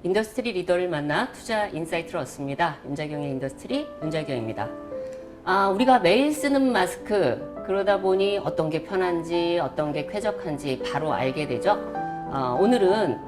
인더스트리 리더를 만나 투자 인사이트를 얻습니다. 윤자경의 인더스트리 윤자경입니다. 우리가 매일 쓰는 마스크, 그러다 보니 어떤 게 편한지 어떤 게 쾌적한지 바로 알게 되죠. 오늘은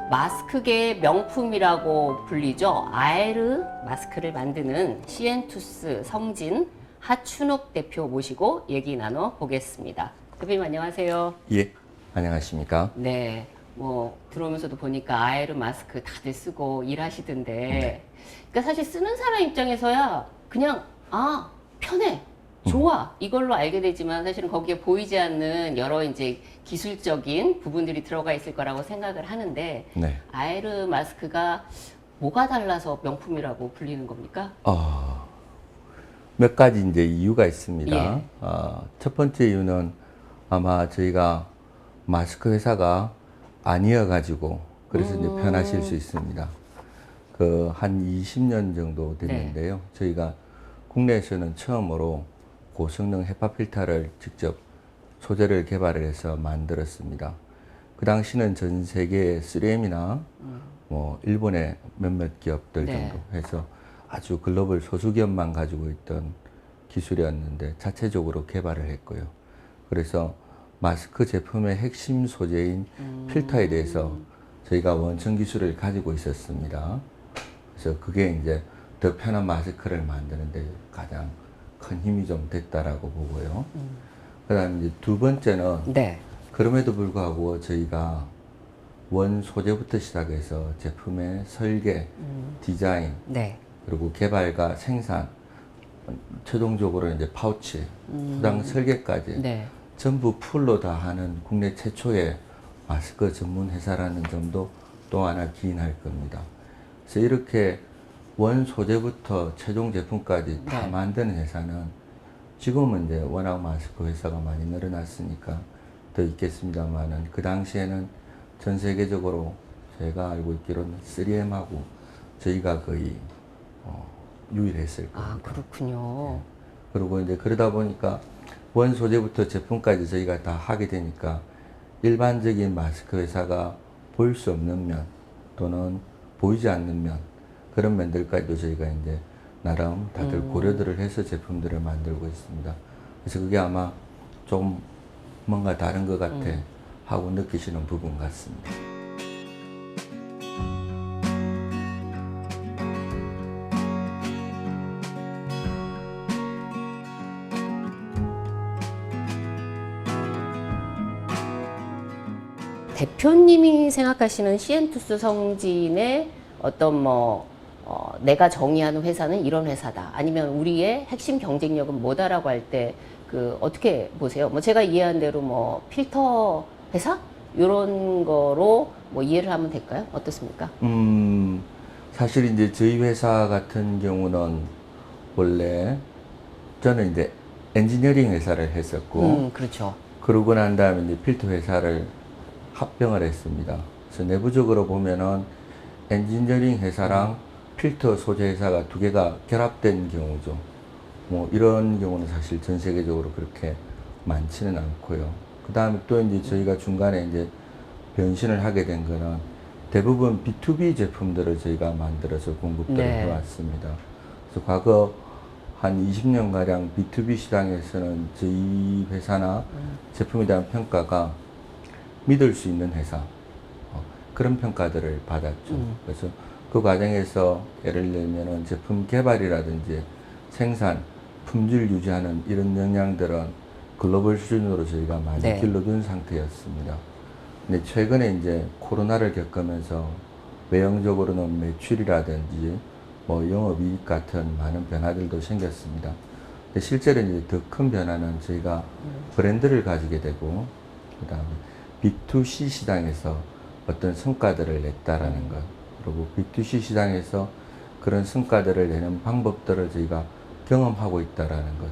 마스크계의 명품이라고 불리죠. 아에르 마스크를 만드는 시엔투스 성진 하춘욱 대표 모시고 얘기 나눠 보겠습니다. 대표님 안녕하세요. 예, 안녕하십니까? 네, 뭐 들어오면서도 보니까 아에르 마스크 다들 쓰고 일하시던데, 네. 그러니까 사실 쓰는 사람 입장에서야 그냥 편해, 좋아 이걸로 알게 되지만 사실은 거기에 보이지 않는 여러 이제 기술적인 부분들이 들어가 있을 거라고 생각을 하는데, 네. 아에르 마스크가 뭐가 달라서 명품이라고 불리는 겁니까? 몇 가지 이제 이유가 있습니다. 예. 첫 번째 이유는 아마 저희가 마스크 회사가 아니어가지고 그래서 이제 편하실 수 있습니다. 한 20년 정도 됐는데요. 저희가 국내에서는 처음으로 고성능 헤파 필터를 직접 소재를 개발을 해서 만들었습니다. 그 당시는 전 세계 3M이나 뭐 일본의 몇몇 기업들 네. 정도 해서 아주 글로벌 소수 기업만 가지고 있던 기술이었는데 자체적으로 개발을 했고요. 그래서 마스크 제품의 핵심 소재인 필터에 대해서 저희가 원천 기술을 가지고 있었습니다. 그래서 그게 이제 더 편한 마스크를 만드는데 가장 큰 힘이 좀 됐다라고 보고요. 그다음 이제 두 번째는 네. 그럼에도 불구하고 저희가 원 소재부터 시작해서 제품의 설계, 디자인, 네. 그리고 개발과 생산, 최종적으로 이제 파우치, 포장 설계까지 네. 전부 풀로 다 하는 국내 최초의 마스크 전문 회사라는 점도 또 하나 기인할 겁니다. 그래서 이렇게 원 소재부터 최종 제품까지 다 네. 만드는 회사는 지금은 이제 워낙 마스크 회사가 많이 늘어났으니까 더 있겠습니다만은 그 당시에는 전 세계적으로 제가 알고 있기로는 3M하고 저희가 거의 유일했을 겁니다. 그렇군요. 그리고 이제 그러다 보니까 원 소재부터 제품까지 저희가 다 하게 되니까 일반적인 마스크 회사가 볼 수 없는 면 또는 보이지 않는 면, 그런 면들까지도 저희가 이제 나름 다들 고려들을 해서 제품들을 만들고 있습니다. 그래서 그게 아마 좀 뭔가 다른 것 같아 하고 느끼시는 부분 같습니다. 대표님이 생각하시는 시엔투스 성진의 어떤 내가 정의하는 회사는 이런 회사다. 아니면 우리의 핵심 경쟁력은 뭐다라고 할 때 어떻게 보세요? 제가 이해한 대로 필터 회사 이런 거로 이해를 하면 될까요? 어떻습니까? 사실 이제 저희 회사 같은 경우는 원래 저는 이제 엔지니어링 회사를 했었고, 그렇죠. 그러고 난 다음에 이제 필터 회사를 합병을 했습니다. 그래서 내부적으로 보면은 엔지니어링 회사랑 필터 소재 회사가 두 개가 결합된 경우죠. 이런 경우는 사실 전 세계적으로 그렇게 많지는 않고요. 그 다음에 또 이제 저희가 중간에 이제 변신을 하게 된 거는 대부분 B2B 제품들을 저희가 만들어서 공급들을 네. 해왔습니다. 그래서 과거 한 20년가량 B2B 시장에서는 저희 회사나 제품에 대한 평가가 믿을 수 있는 회사, 그런 평가들을 받았죠. 그래서 그 과정에서 예를 들면은 제품 개발이라든지 생산, 품질 유지하는 이런 역량들은 글로벌 수준으로 저희가 많이 네. 길러둔 상태였습니다. 근데 최근에 이제 코로나를 겪으면서 외형적으로는 매출이라든지 영업이익 같은 많은 변화들도 생겼습니다. 근데 실제로 이제 더 큰 변화는 저희가 브랜드를 가지게 되고, 그 다음에 B2C 시장에서 어떤 성과들을 냈다라는 것, 그리고 B2C 시장에서 그런 성과들을 내는 방법들을 저희가 경험하고 있다라는 것,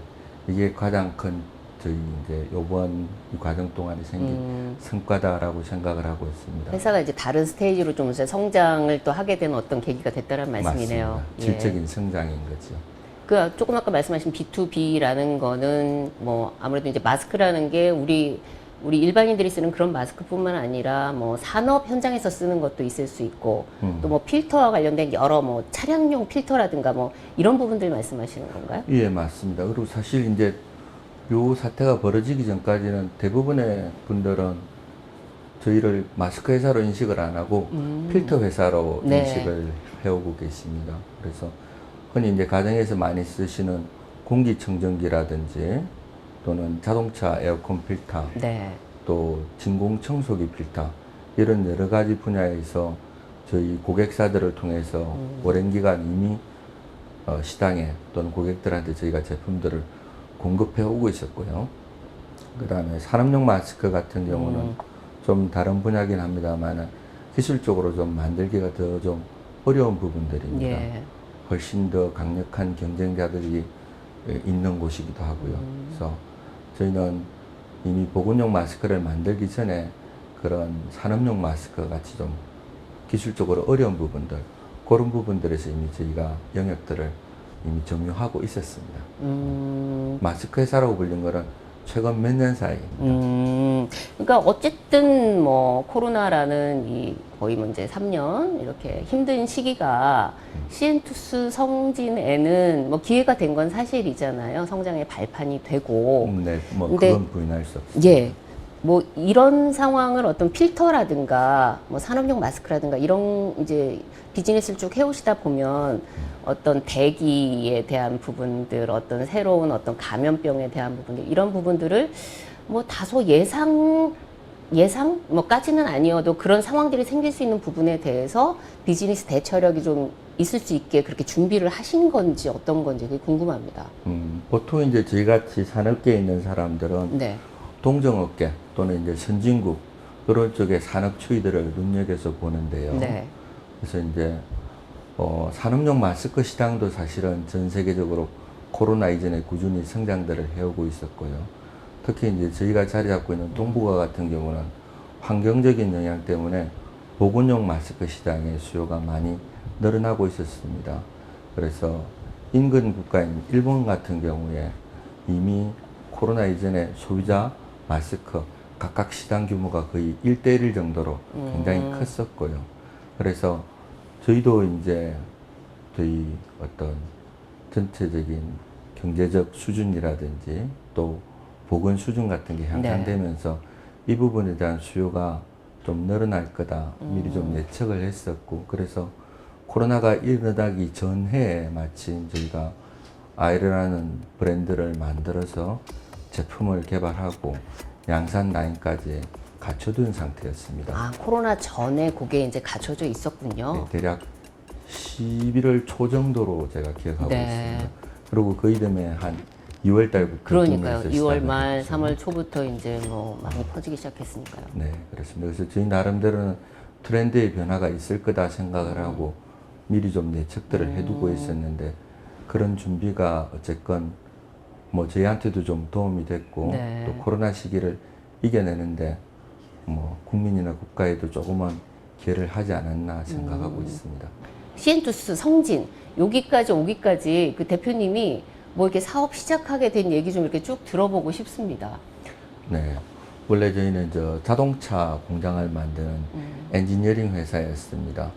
이게 가장 큰 저희 이제 요번 이 과정 동안에 생긴 성과다라고 생각을 하고 있습니다. 회사가 이제 다른 스테이지로 좀 이제 성장을 또 하게 된 어떤 계기가 됐다는 말씀이네요. 맞습니다. 질적인 성장인 거죠. 조금 아까 말씀하신 B2B라는 거는 아무래도 이제 마스크라는 게 우리 우리 일반인들이 쓰는 그런 마스크뿐만 아니라 뭐 산업 현장에서 쓰는 것도 있을 수 있고 또 뭐 필터와 관련된 여러 뭐 차량용 필터라든가 뭐 이런 부분들 말씀하시는 건가요? 예, 맞습니다. 그리고 사실 이제 요 사태가 벌어지기 전까지는 대부분의 분들은 저희를 마스크 회사로 인식을 안 하고 필터 회사로 네. 인식을 해오고 계십니다. 그래서 흔히 이제 가정에서 많이 쓰시는 공기청정기라든지 또는 자동차 에어컨 필터, 네. 또 진공 청소기 필터 이런 여러 가지 분야에서 저희 고객사들을 통해서 오랜 기간 이미 시장에 또는 고객들한테 저희가 제품들을 공급해 오고 있었고요. 그 다음에 산업용 마스크 같은 경우는 좀 다른 분야긴 합니다만 기술적으로 좀 만들기가 더 좀 어려운 부분들입니다. 예. 훨씬 더 강력한 경쟁자들이 있는 곳이기도 하고요. 그래서 저희는 이미 보건용 마스크를 만들기 전에 그런 산업용 마스크 같이 좀 기술적으로 어려운 부분들, 그런 부분들에서 이미 저희가 영역들을 이미 점유하고 있었습니다. 마스크 회사라고 불린 거는 최근 몇 년 사이입니다. 그러니까 어쨌든 뭐 코로나라는 이 거의 뭐 이제 3년 이렇게 힘든 시기가 시엔투스 성진에는 뭐 기회가 된 건 사실이잖아요. 성장의 발판이 되고. 네, 뭐 근데 그건 부인할 수 없습니다. 예. 뭐 이런 상황을 어떤 필터라든가 뭐 산업용 마스크라든가 이런 이제 비즈니스를 쭉 해오시다 보면 어떤 대기에 대한 부분들, 어떤 새로운 어떤 감염병에 대한 부분들 이런 부분들을 뭐 다소 예상 뭐까지는 아니어도 그런 상황들이 생길 수 있는 부분에 대해서 비즈니스 대처력이 좀 있을 수 있게 그렇게 준비를 하신 건지 어떤 건지 그게 궁금합니다. 보통 이제 저희 같이 산업계에 있는 사람들은 네. 동정업계 또는 이제 선진국 그런 쪽의 산업 추이들을 눈여겨서 보는데요. 네. 그래서 이제 산업용 마스크 시장도 사실은 전 세계적으로 코로나 이전에 꾸준히 성장들을 해오고 있었고요. 특히 이제 저희가 자리 잡고 있는 동북아 같은 경우는 환경적인 영향 때문에 보건용 마스크 시장의 수요가 많이 늘어나고 있었습니다. 그래서 인근 국가인 일본 같은 경우에 이미 코로나 이전에 소비자 마스크 각각 시장 규모가 거의 1대1 정도로 굉장히 컸었고요. 그래서 저희도 이제 저희 어떤 전체적인 경제적 수준이라든지 또 보건 수준 같은 게 향상되면서 이 부분에 대한 수요가 좀 늘어날 거다 미리 좀 예측을 했었고, 그래서 코로나가 일어나기 전해에 마침 저희가 아이르라는 브랜드를 만들어서 제품을 개발하고 양산 라인까지 갖춰둔 상태였습니다. 아, 코로나 전에 그게 이제 갖춰져 있었군요. 네, 대략 11월 초 정도로 제가 기억하고 네. 있습니다. 그리고 그 이듬해 한 2월 달부터 그러니까요. 국내에서 2월 시작을 말, 했죠. 3월 초부터 이제 뭐 많이 퍼지기 시작했으니까요. 네, 그렇습니다. 그래서 저희 나름대로는 트렌드의 변화가 있을 거다 생각을 하고 미리 좀 예측들을 해두고 있었는데, 그런 준비가 어쨌건 뭐 저희한테도 좀 도움이 됐고 네. 또 코로나 시기를 이겨내는데 뭐 국민이나 국가에도 조금은 기여를 하지 않았나 생각하고 있습니다. 시엔투스 성진 여기까지 오기까지 그 대표님이 뭐 이렇게 사업 시작하게 된 얘기 좀 이렇게 쭉 들어보고 싶습니다. 네, 원래 저희는 자동차 공장을 만드는 엔지니어링 회사였습니다.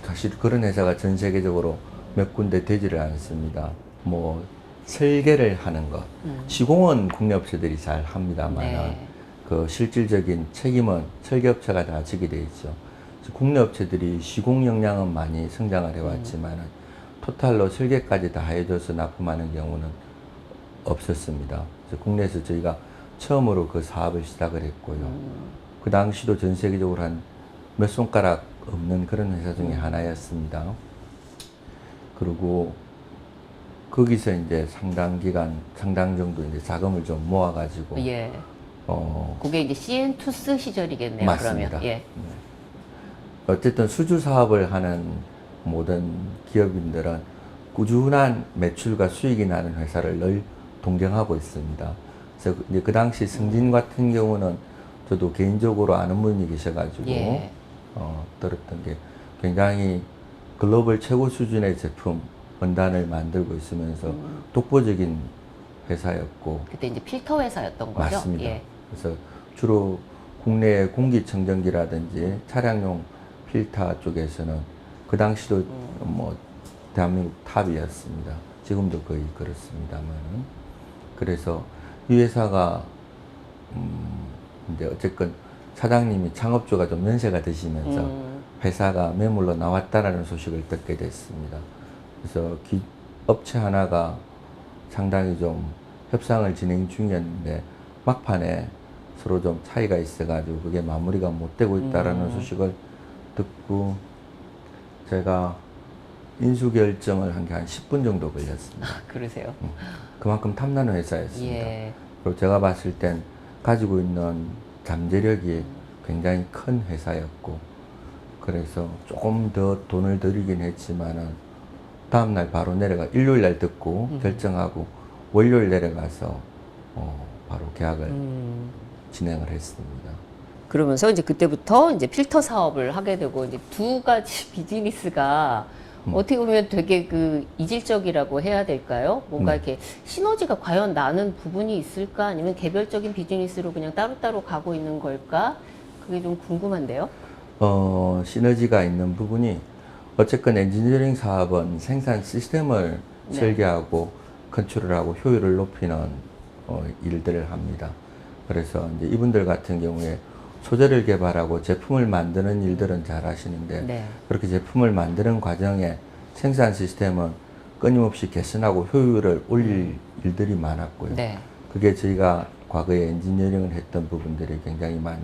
사실 그런 회사가 전 세계적으로 몇 군데 되지를 않습니다. 뭐 설계를 하는 것, 시공은 국내 업체들이 잘 합니다만 네. 그 실질적인 책임은 설계업체가 다 지게 돼 있죠. 그래서 국내 업체들이 시공 역량은 많이 성장을 해왔지만 토탈로 설계까지 다 해줘서 납품하는 경우는 없었습니다. 그래서 국내에서 저희가 처음으로 그 사업을 시작을 했고요. 그 당시도 전 세계적으로 한 몇 손가락 없는 그런 회사 중에 하나였습니다. 그리고 거기서 이제 상당 기간, 상당 정도 이제 자금을 좀 모아가지고 예. 그게 이제 시엔투스 시절이겠네요. 맞습니다. 그러면 예. 어쨌든 수주 사업을 하는 모든 기업인들은 꾸준한 매출과 수익이 나는 회사를 늘 동경하고 있습니다. 그래서 이제 그 당시 승진 같은 경우는 저도 개인적으로 아는 분이 계셔가지고 예. 들었던 게 굉장히 글로벌 최고 수준의 제품 원단을 만들고 있으면서 독보적인 회사였고. 그때 이제 필터 회사였던 거죠? 맞습니다. 예. 그래서 주로 국내 공기청정기라든지 차량용 필터 쪽에서는 그 당시도 뭐 대한민국 탑이었습니다. 지금도 거의 그렇습니다만은. 그래서 이 회사가 이제 어쨌건 사장님이 창업주가 좀 연세가 드시면서 회사가 매물로 나왔다라는 소식을 듣게 됐습니다. 그래서 업체 하나가 상당히 좀 협상을 진행 중이었는데 막판에 서로 좀 차이가 있어가지고 그게 마무리가 못 되고 있다라는 소식을 듣고 제가 인수 결정을 한 게 한 10분 정도 걸렸습니다. 아, 그러세요? 그만큼 탐나는 회사였습니다. 예. 그리고 제가 봤을 땐 가지고 있는 잠재력이 굉장히 큰 회사였고, 그래서 조금 더 돈을 들이긴 했지만은 다음날 바로 일요일 날 듣고 결정하고 월요일 내려가서 바로 계약을 진행을 했습니다. 그러면서 이제 그때부터 이제 필터 사업을 하게 되고 이제 두 가지 비즈니스가 어떻게 보면 되게 그 이질적이라고 해야 될까요? 뭔가 이렇게 시너지가 과연 나는 부분이 있을까? 아니면 개별적인 비즈니스로 그냥 따로따로 가고 있는 걸까? 그게 좀 궁금한데요. 시너지가 있는 부분이 어쨌건 엔지니어링 사업은 생산 시스템을 네. 설계하고 컨트롤하고 효율을 높이는 일들을 합니다. 그래서 이제 이분들 같은 경우에 소재를 개발하고 제품을 만드는 일들은 잘 하시는데 네. 그렇게 제품을 만드는 과정에 생산 시스템은 끊임없이 개선하고 효율을 올릴 일들이 많았고요. 네. 그게 저희가 과거에 엔지니어링을 했던 부분들이 굉장히 많이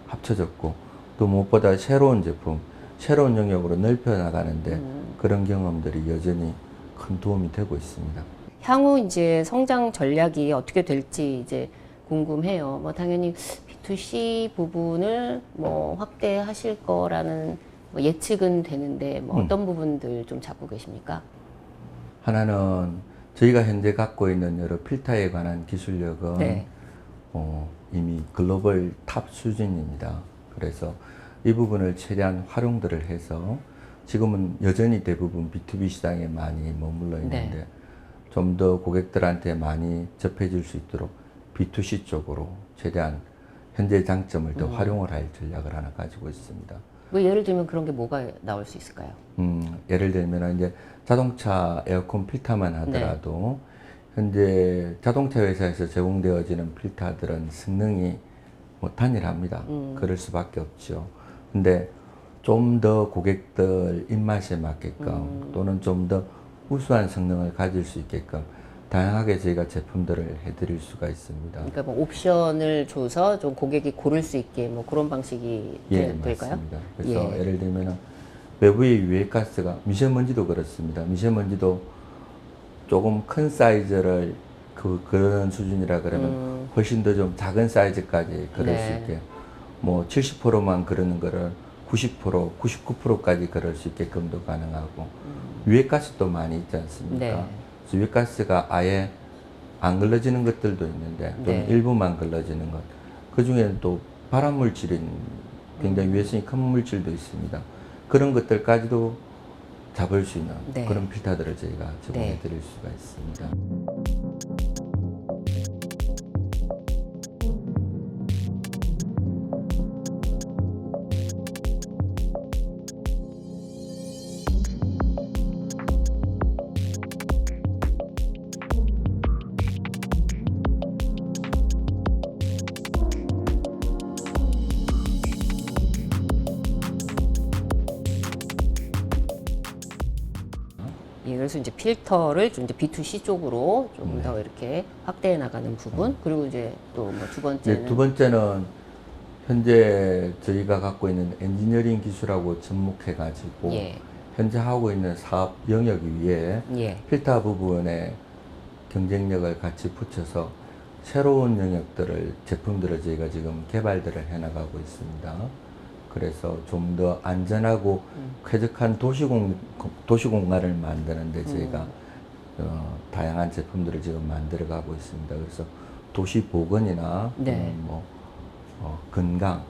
합쳐졌고 또 무엇보다 새로운 제품, 새로운 영역으로 넓혀 나가는데 그런 경험들이 여전히 큰 도움이 되고 있습니다. 향후 이제 성장 전략이 어떻게 될지 이제 궁금해요. 뭐 당연히 B2C 부분을 뭐 확대하실 거라는 뭐 예측은 되는데 뭐 어떤 부분들 좀 잡고 계십니까? 하나는 저희가 현재 갖고 있는 여러 필터에 관한 기술력은 네. 이미 글로벌 탑 수준입니다. 그래서 이 부분을 최대한 활용들을 해서 지금은 여전히 대부분 B2B 시장에 많이 머물러 있는데 네. 좀 더 고객들한테 많이 접해질 수 있도록 B2C 쪽으로 최대한 현재 장점을 더 활용을 할 전략을 하나 가지고 있습니다. 뭐 예를 들면 그런 게 뭐가 나올 수 있을까요? 예를 들면 이제 자동차 에어컨 필터만 하더라도 현재 자동차 회사에서 제공되어지는 필터들은 성능이 뭐 단일합니다. 그럴 수밖에 없죠. 근데 좀 더 고객들 입맛에 맞게끔 또는 좀 더 우수한 성능을 가질 수 있게끔 다양하게 저희가 제품들을 해드릴 수가 있습니다. 그러니까 뭐 옵션을 줘서 좀 고객이 고를 수 있게 뭐 그런 방식이 될까요? 맞습니다. 그래서 예를 들면 외부의 유해가스가 미세먼지도 그렇습니다. 미세먼지도 조금 큰 사이즈를 그런 수준이라 그러면 훨씬 더 좀 작은 사이즈까지 그럴 수 있게 뭐 70%만 그러는 거를 90%, 99%까지 그럴 수 있게끔도 가능하고 유해가스도 많이 있지 않습니까? 네. 그래서 유해가스가 아예 안 걸러지는 것들도 있는데 또는 일부만 걸러지는 것. 그 중에는 또 발암물질인 굉장히 유해성이 큰 물질도 있습니다. 그런 것들까지도 잡을 수 있는 그런 필터들을 저희가 제공해 드릴 수가 있습니다. 예, 그래서 이제 필터를 좀 이제 B2C 쪽으로 좀 더 이렇게 확대해 나가는 부분, 그리고 이제 또 뭐 두 번째는 두 번째는 현재 저희가 갖고 있는 엔지니어링 기술하고 접목해 가지고 현재 하고 있는 사업 영역 위에 필터 부분에 경쟁력을 같이 붙여서 새로운 영역들을 제품들을 저희가 지금 개발들을 해 나가고 있습니다. 그래서 좀 더 안전하고 쾌적한 도시공간을 만드는데 저희가 다양한 제품들을 지금 만들어가고 있습니다. 그래서 도시보건이나 뭐 건강,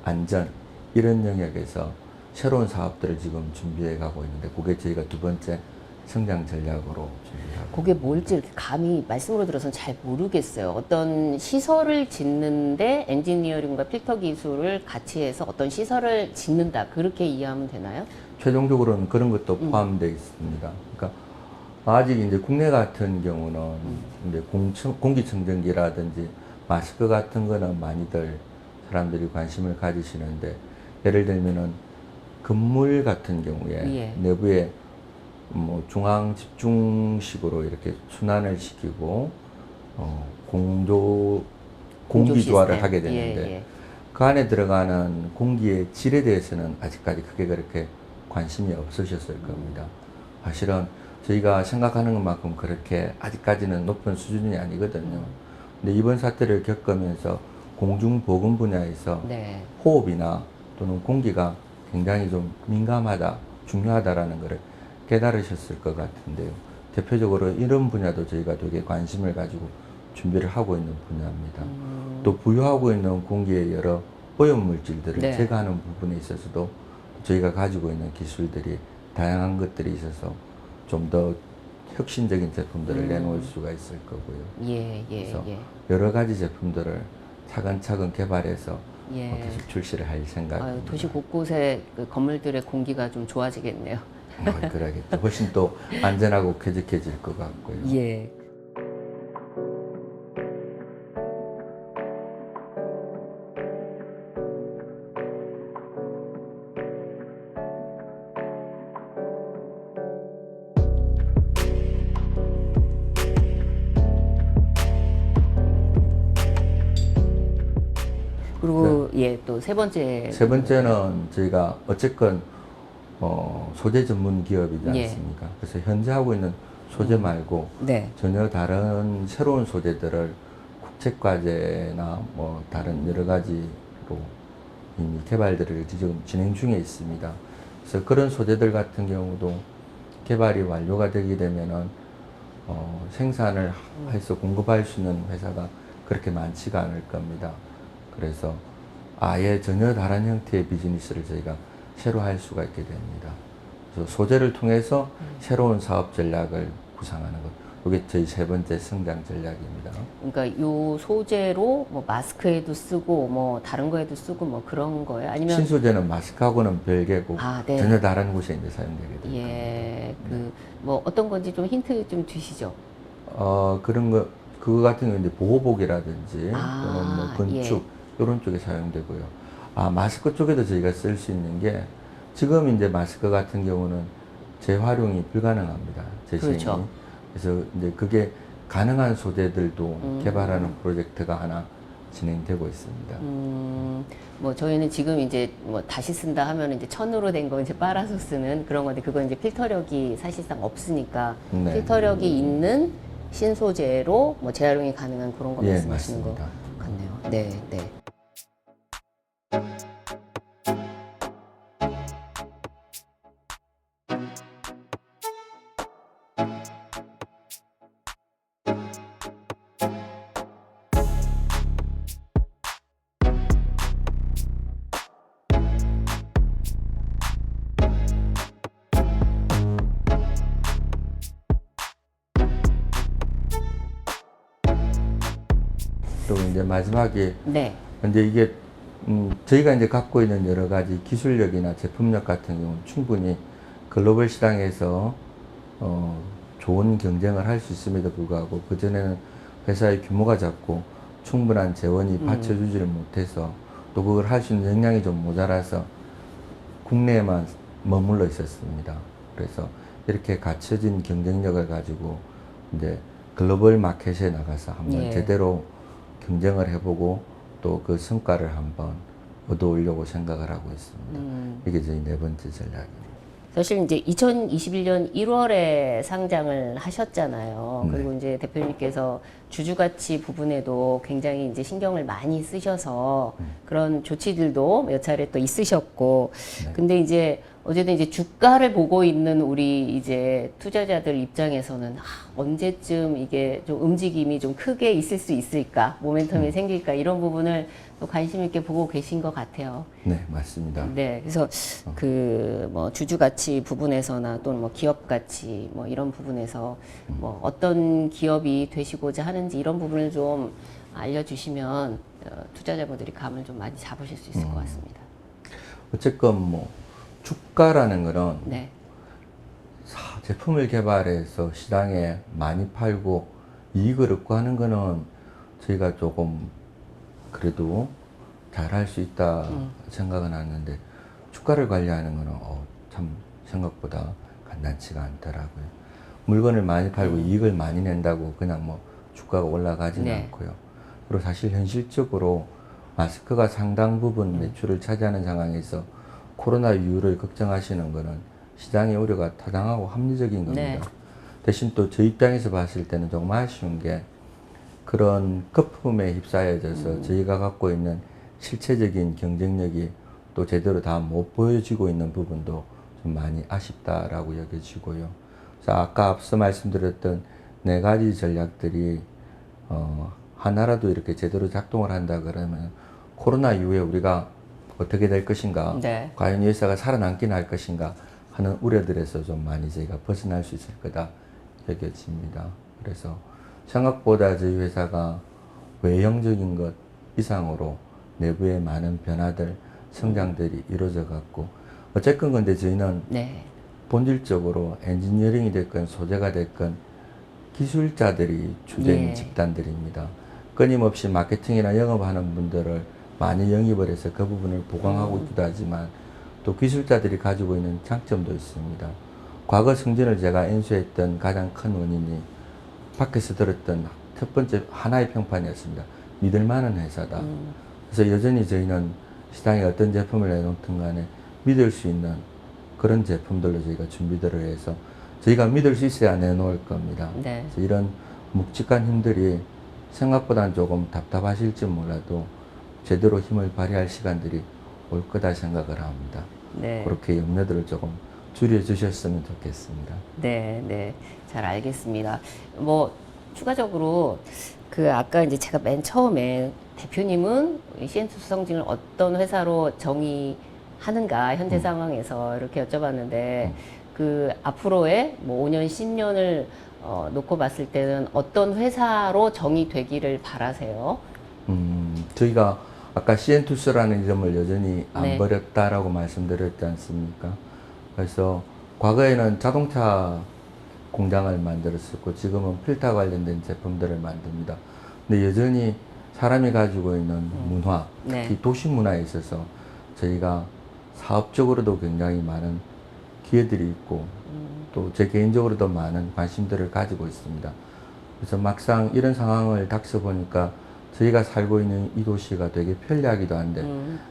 안전 이런 영역에서 새로운 사업들을 지금 준비해 가고 있는데 그게 저희가 두 번째 성장 전략으로 준비하고. 그게 뭘지 이렇게 감히 말씀으로 들어서는 잘 모르겠어요. 어떤 시설을 짓는데 엔지니어링과 필터 기술을 같이 해서 어떤 시설을 짓는다. 그렇게 이해하면 되나요? 최종적으로는 그런 것도 포함되어 있습니다. 그러니까 아직 이제 국내 같은 경우는 이제 공기청정기라든지 마스크 같은 거는 많이들 사람들이 관심을 가지시는데, 예를 들면은 건물 같은 경우에 예. 내부에 뭐 중앙 집중식으로 이렇게 순환을 시키고 공기 조화를 시스템. 하게 되는데, 예, 예. 그 안에 들어가는 공기의 질에 대해서는 아직까지 크게 그렇게 관심이 없으셨을 겁니다. 사실은 저희가 생각하는 것만큼 그렇게 아직까지는 높은 수준이 아니거든요. 근데 이번 사태를 겪으면서 공중보건 분야에서 네. 호흡이나 또는 공기가 굉장히 좀 민감하다, 중요하다라는 것을 깨달으셨을 것 같은데요. 대표적으로 이런 분야도 저희가 되게 관심을 가지고 준비를 하고 있는 분야입니다. 또 부유하고 있는 공기의 여러 오염물질들을 네. 제거하는 부분에 있어서도 저희가 가지고 있는 기술들이 다양한 것들이 있어서 좀 더 혁신적인 제품들을 내놓을 수가 있을 거고요. 예, 예, 그래서 예. 여러 가지 제품들을 차근차근 개발해서 예. 계속 출시를 할 아유, 생각입니다. 도시 곳곳에 그 건물들의 공기가 좀 좋아지겠네요. 그러겠죠. 훨씬 또 안전하고 쾌적해질 것 같고요. 예. 그리고 예, 또 세 번째. 세 번째는 저희가 어쨌건 소재 전문 기업이지 예. 않습니까? 그래서 현재 하고 있는 소재 말고 네. 전혀 다른 새로운 소재들을 국책과제나 뭐 다른 여러 가지로 이미 개발들을 지금 진행 중에 있습니다. 그래서 그런 소재들 같은 경우도 개발이 완료가 되게 되면은 생산을 해서 공급할 수 있는 회사가 그렇게 많지가 않을 겁니다. 그래서 아예 전혀 다른 형태의 비즈니스를 저희가 새로 할 수가 있게 됩니다. 그래서 소재를 통해서 새로운 사업 전략을 구상하는 것. 이게 저희 세 번째 성장 전략입니다. 그러니까 요 소재로 뭐 마스크에도 쓰고 뭐 다른 거에도 쓰고 뭐 그런 거예요? 아니면 신소재는 마스크하고는 별개고 네. 전혀 다른 곳에 이제 사용되게 됩니다. 예, 그 뭐 어떤 건지 좀 힌트 좀 주시죠. 그런 거 그거 같은 경우는 이제 보호복이라든지 또는 뭐 건축 예. 이런 쪽에 사용되고요. 마스크 쪽에도 저희가 쓸 수 있는 게 지금 이제 마스크 같은 경우는 재활용이 불가능합니다. 제시행이. 그렇죠. 그래서 이제 그게 가능한 소재들도 개발하는 프로젝트가 하나 진행되고 있습니다. 뭐 저희는 지금 이제 뭐 다시 쓴다 하면 이제 천으로 된 거 이제 빨아서 쓰는 그런 건데, 그건 이제 필터력이 사실상 없으니까 네. 필터력이 있는 신소재로 뭐 재활용이 가능한 그런 거 예, 말씀하시는 거 맞습니다. 같네요. 네, 네. 또 이제 마지막에 네. 이제 이게 저희가 이제 갖고 있는 여러 가지 기술력이나 제품력 같은 경우는 충분히 글로벌 시장에서 좋은 경쟁을 할 수 있음에도 불구하고 그전에는 회사의 규모가 작고 충분한 재원이 받쳐주지를 못해서 또 그걸 할 수 있는 역량이 좀 모자라서 국내에만 머물러 있었습니다. 그래서 이렇게 갖춰진 경쟁력을 가지고 이제 글로벌 마켓에 나가서 한번 예. 제대로 경쟁을 해보고 또 그 성과를 한번 얻어오려고 생각을 하고 있습니다. 이게 저희 네 번째 전략입니다. 사실 이제 2021년 1월에 상장을 하셨잖아요. 네. 그리고 이제 대표님께서 주주가치 부분에도 굉장히 이제 신경을 많이 쓰셔서 그런 조치들도 몇 차례 또 있으셨고. 네. 근데 이제 어쨌든 이제 주가를 보고 있는 우리 이제 투자자들 입장에서는 언제쯤 이게 좀 움직임이 좀 크게 있을 수 있을까, 모멘텀이 생길까 이런 부분을 또 관심 있게 보고 계신 것 같아요. 네, 맞습니다. 네, 그래서 그 뭐 주주 가치 부분에서나 또는 뭐 기업 가치 뭐 이런 부분에서 뭐 어떤 기업이 되시고자 하는지 이런 부분을 좀 알려주시면 투자자분들이 감을 좀 많이 잡으실 수 있을 것 같습니다. 어쨌건 뭐 주가라는 거는 네, 제품을 개발해서 시장에 많이 팔고 이익을 얻고 하는 거는 저희가 조금 그래도 잘할 수 있다 생각은 하는데 주가를 관리하는 거는 참 생각보다 간단치가 않더라고요. 물건을 많이 팔고 이익을 많이 낸다고 그냥 뭐 주가가 올라가지는 네. 않고요. 그리고 사실 현실적으로 마스크가 상당 부분 매출을 차지하는 상황에서 코로나 이후를 걱정하시는 거는 시장의 우려가 타당하고 합리적인 겁니다. 네. 대신 또 저희 입장에서 봤을 때는 조금 아쉬운 게 그런 거품에 휩싸여져서 저희가 갖고 있는 실체적인 경쟁력이 또 제대로 다 못 보여지고 있는 부분도 좀 많이 아쉽다라고 여겨지고요. 그래서 아까 앞서 말씀드렸던 4가지 전략들이 하나라도 이렇게 제대로 작동을 한다 그러면 코로나 이후에 우리가 어떻게 될 것인가, 네. 과연 이 회사가 살아남긴 할 것인가 하는 우려들에서 좀 많이 저희가 벗어날 수 있을 거다 여겨집니다. 그래서 생각보다 저희 회사가 외형적인 것 이상으로 내부의 많은 변화들, 성장들이 이루어져 갖고 어쨌건 근데 저희는 네, 본질적으로 엔지니어링이 됐건 소재가 됐건 기술자들이 주된 예. 집단들입니다. 끊임없이 마케팅이나 영업하는 분들을 많이 영입을 해서 그 부분을 보강하고 있기도 하지만 또 기술자들이 가지고 있는 장점도 있습니다. 과거 승진을 제가 인수했던 가장 큰 원인이 밖에서 들었던 첫 번째 하나의 평판이었습니다. 믿을 만한 회사다. 그래서 여전히 저희는 시장에 어떤 제품을 내놓든 간에 믿을 수 있는 그런 제품들로 저희가 준비들을 해서 저희가 믿을 수 있어야 내놓을 겁니다. 네. 그래서 이런 묵직한 힘들이 생각보다는 조금 답답하실지 몰라도 제대로 힘을 발휘할 시간들이 올 거다 생각을 합니다. 네. 그렇게 염려들을 조금 줄여주셨으면 좋겠습니다. 네, 네. 잘 알겠습니다. 뭐, 추가적으로, 그, 아까 이제 제가 맨 처음에 대표님은 CN2 수성진을 어떤 회사로 정의하는가, 현재 상황에서 이렇게 여쭤봤는데, 그, 앞으로의 뭐 5년, 10년을 놓고 봤을 때는 어떤 회사로 정의되기를 바라세요? 저희가 아까 CN2스라는 이름을 여전히 안 네. 버렸다라고 말씀드렸지 않습니까? 그래서 과거에는 자동차 공장을 만들었었고 지금은 필터 관련된 제품들을 만듭니다. 근데 여전히 사람이 가지고 있는 문화, 네. 특히 도시 문화에 있어서 저희가 사업적으로도 굉장히 많은 기회들이 있고 또 제 개인적으로도 많은 관심들을 가지고 있습니다. 그래서 막상 이런 상황을 닥쳐 보니까 저희가 살고 있는 이 도시가 되게 편리하기도 한데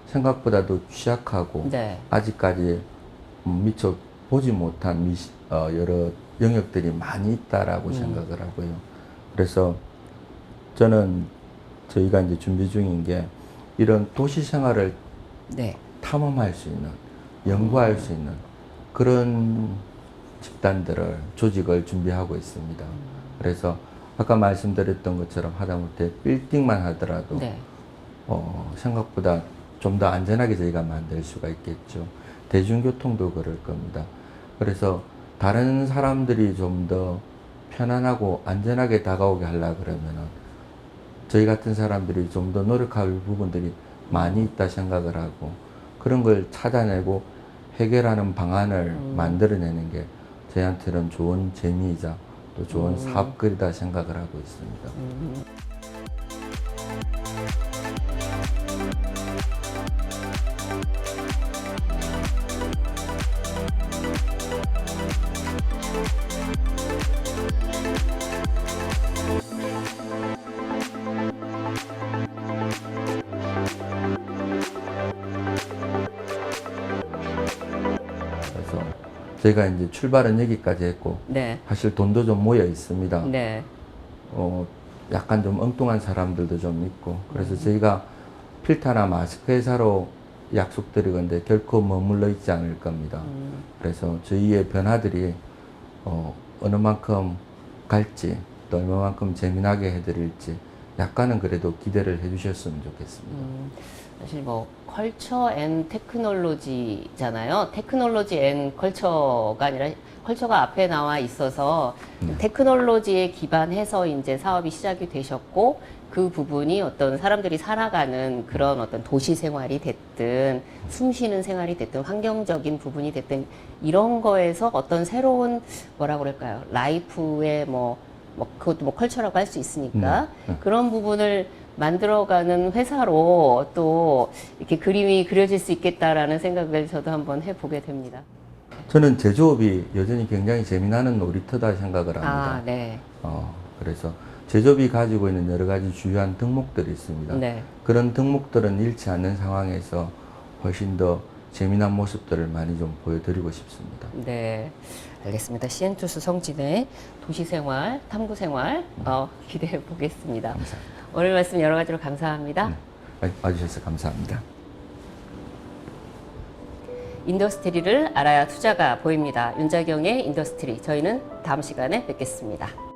생각보다도 취약하고 네. 아직까지 미처 보지 못한 여러 영역들이 많이 있다라고 생각을 하고요. 그래서 저는 저희가 이제 준비 중인 게 이런 도시 생활을 네. 탐험할 수 있는, 연구할 수 있는 그런 집단들을, 조직을 준비하고 있습니다. 그래서 아까 말씀드렸던 것처럼 하다못해 빌딩만 하더라도 네. 생각보다 좀 더 안전하게 저희가 만들 수가 있겠죠. 대중교통도 그럴 겁니다. 그래서 다른 사람들이 좀 더 편안하고 안전하게 다가오게 하려 그러면은 저희 같은 사람들이 좀 더 노력할 부분들이 많이 있다 생각을 하고 그런 걸 찾아내고 해결하는 방안을 만들어내는 게 저희한테는 좋은 재미이자 또 좋은 사업거리다 생각을 하고 있습니다. 그래서 저희가 이제 출발은 여기까지 했고 네. 사실 돈도 좀 모여 있습니다. 네. 약간 좀 엉뚱한 사람들도 좀 있고 그래서 저희가 필터나 마스크 회사로 약속드리건데 결코 머물러 있지 않을 겁니다. 그래서 저희의 변화들이 어느 만큼 갈지 또 얼마만큼 재미나게 해드릴지 약간은 그래도 기대를 해주셨으면 좋겠습니다. 사실 뭐 컬처 앤 테크놀로지잖아요. 테크놀로지 앤 컬처가 아니라 컬처가 앞에 나와 있어서 테크놀로지에 기반해서 이제 사업이 시작이 되셨고 그 부분이 어떤 사람들이 살아가는 그런 어떤 도시 생활이 됐든 숨 쉬는 생활이 됐든 환경적인 부분이 됐든 이런 거에서 어떤 새로운 뭐라 그럴까요? 라이프의 그것도 뭐 컬처라고 할 수 있으니까 그런 부분을 만들어가는 회사로 또 이렇게 그림이 그려질 수 있겠다라는 생각을 저도 한번 해보게 됩니다. 저는 제조업이 여전히 굉장히 재미나는 놀이터다 생각을 합니다. 아, 네. 그래서 제조업이 가지고 있는 여러 가지 주요한 덕목들이 있습니다. 네. 그런 덕목들은 잃지 않는 상황에서 훨씬 더 재미난 모습들을 많이 좀 보여드리고 싶습니다. 네. 알겠습니다. 시엔투스 성진의 도시생활, 탐구생활 기대해 보겠습니다. 감사합니다. 오늘 말씀 여러 가지로 감사합니다. 와주셔서 감사합니다. 인더스트리를 알아야 투자가 보입니다. 윤자경의 인더스트리. 저희는 다음 시간에 뵙겠습니다.